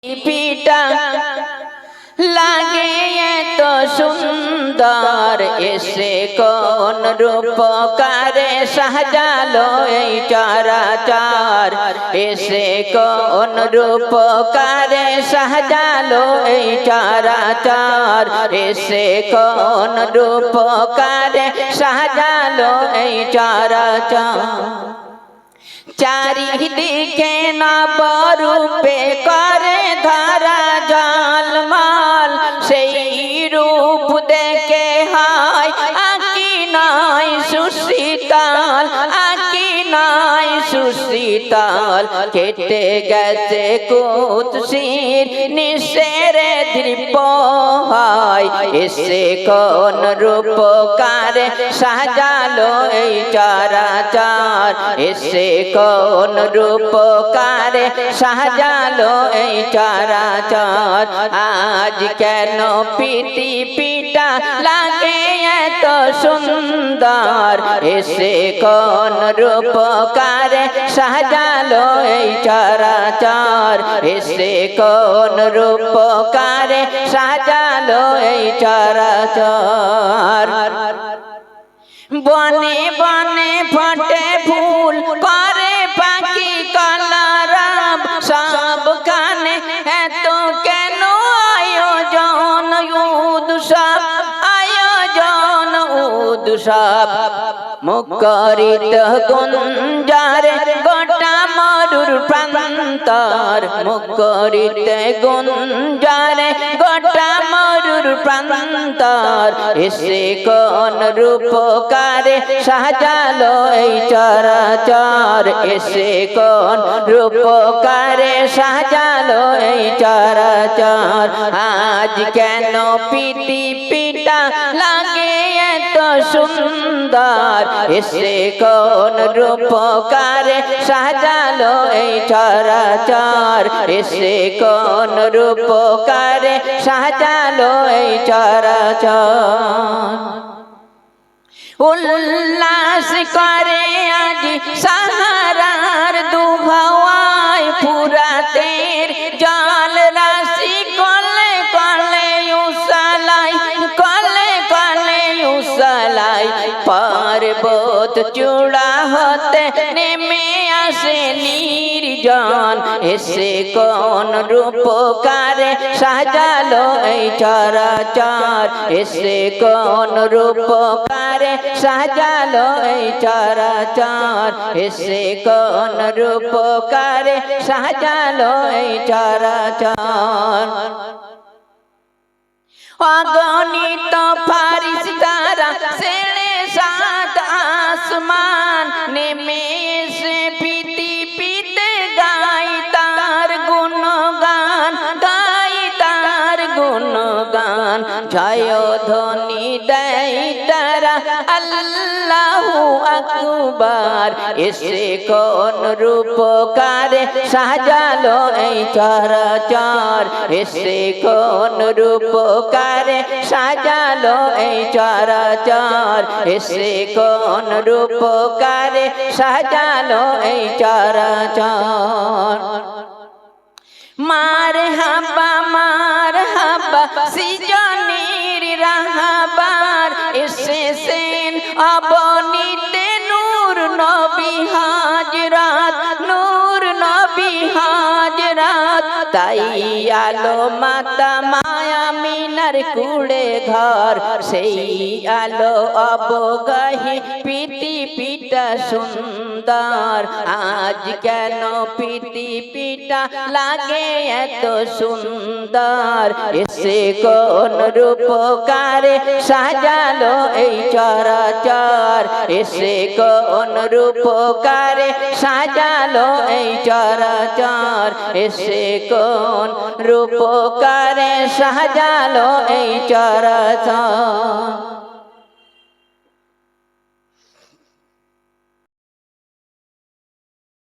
পিটা লাগে এত সুন্দর, এসে কোন রূপকারে সাজালো এই চরাচর, এসে কোন রূপকারে সাজালো এই চরাচর, এসে কোন রূপকারে সাজালো এই চরাচর। চারিদিকে নবরূপে করে ধরা জলমল, সেই রূপ দেখে হয় আকি নয় সুশীতল, আকি নয় সুশীতল। কেটে গেছে কুৎসির নিঃশের দৃপ হয়, এসে কোন রূপকারে সাজালো এই চরাচর, এসে কোন রূপকারে সাজালো এই চরাচর। আজ কেন পৃথিবীটা লাগে এত সুন্দর, এসে কোন রূপকারে সাজালো এই চরাচর, এসে কোন রূপকারে সাজালো এই চরাচর। বনে বনে ফটে ফুল করে পাখি কলরব, সবখানে এত কেন আয়োজন উৎসব, আয়োজন উৎসব। মুখরিত গুঞ্জারে গোটা মরুর প্রান্তর, মুখরিত গুঞ্জারে গোটা মরুর প্রান্তর, এসে কোন রূপকারে সাজালো এই চরাচর, এসে কোন রূপকারে সাজালো এই চরাচর। আজ কেন পৃথিবীটা লাগে এত সুন্দর, এসে কোন রূপকারে সাজালো এই চরাচর, এসে কোন রূপকারে সাজালো এই চরাচর। উল্লাস করে আজ সাহারার দুহাওয়ায়, ফুরাতের জল রাশি কলে কলে উসালাই, কলে কলে উসালাই। পর্বত চূড়া হতে নেমে আসে নির্জন, এসে কোন রূপকারে সাজালো এই চরাচর, এসে কোন রূপকারে সাজালো এই চরাচর, এসে কোন রূপকারে সাজালো এই চরাচর। অগণিত ফারিস্তারা ছেড়ে সাত আসমান, নেমে এসে পৃথিবীতে গাই তার গুণগান, গাই তার গুণগান। জয় ধ্বনি দেয় তারা আল্লাহু আকবার, এসে কোন রূপকারে সাজালো এই চরাচর, এসে কোন রূপকারে সাজালো এই চরাচর, এসে কোন রূপকারে সাজালো এই চরাচর। মারহাবা মারহাবা সৃজনীর রাহবার, এসেছেন অবনীতে নূর নবী হাজরাত, নূর নবী হাজরাত। তাই আলো মাতা মায়া মিনার কুড়ে ঘর, সেই আলো অবগাহী পৃথিবীটা সুন্দর। আজ কেন পৃথিবীটা লাগে এত সুন্দর, এসে কোন রূপকারে সাজালো এই চরাচর, এসে কোন রূপকারে সাজালো এই চরাচর, এসে কোন রূপকারে সাজালো এই চরাচর।